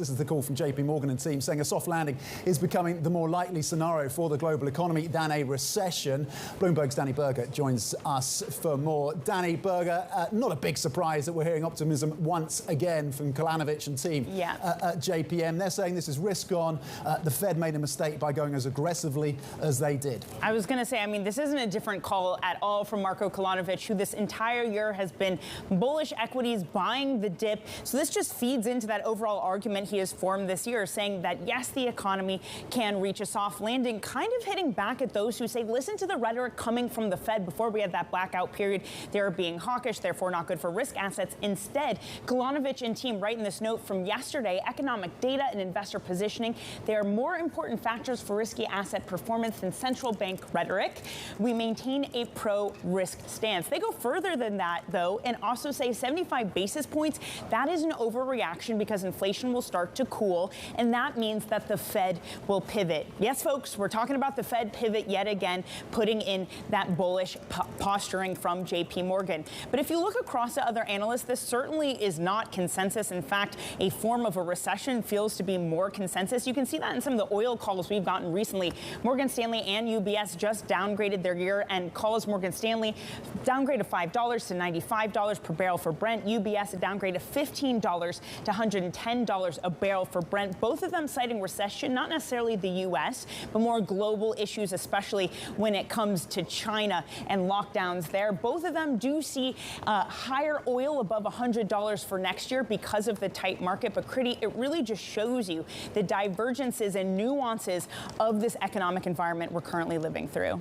This is the call from JPMorgan and team saying a soft landing is becoming the more likely scenario for the global economy than a recession. Bloomberg's Dani Burger joins us for more. Dani Burger, not a big surprise that we're hearing optimism once again from Kalanovic and team at JPM. They're saying this is risk on. The Fed made a mistake by going as aggressively as they did. I was going to say, I mean, this isn't a different call at all from Marko Kalanovic, who this entire year has been bullish equities, buying the dip. So this just feeds into that overall argument he has formed this year, saying that, yes, the economy can reach a soft landing, kind of hitting back at those who say, listen to the rhetoric coming from the Fed before we had that blackout period. They're being hawkish, therefore not good for risk assets. Instead, Kalanovic and team write in this note from yesterday, economic data and investor positioning, they are more important factors for risky asset performance than central bank rhetoric. We maintain a pro-risk stance. They go further than that, though, and also say 75 basis points, that is an overreaction because inflation will start to cool, and that means that the Fed will pivot. Yes, folks, we're talking about the Fed pivot yet again, putting in that bullish posturing from JPMorgan. But if you look across to other analysts, this certainly is not consensus. In fact, a form of a recession feels to be more consensus. You can see that in some of the oil calls we've gotten recently. Morgan Stanley and UBS just downgraded their year-end calls. Morgan Stanley downgraded $5 to $95 per barrel for Brent. UBS a downgrade of $15 to $110 a barrel for Brent. Both of them citing recession, not necessarily the U.S., but more global issues, especially when it comes to China and lockdowns there. Both of them do see higher oil above $100 for next year because of the tight market. But Critty, it really just shows you the divergences and nuances of this economic environment we're currently living through.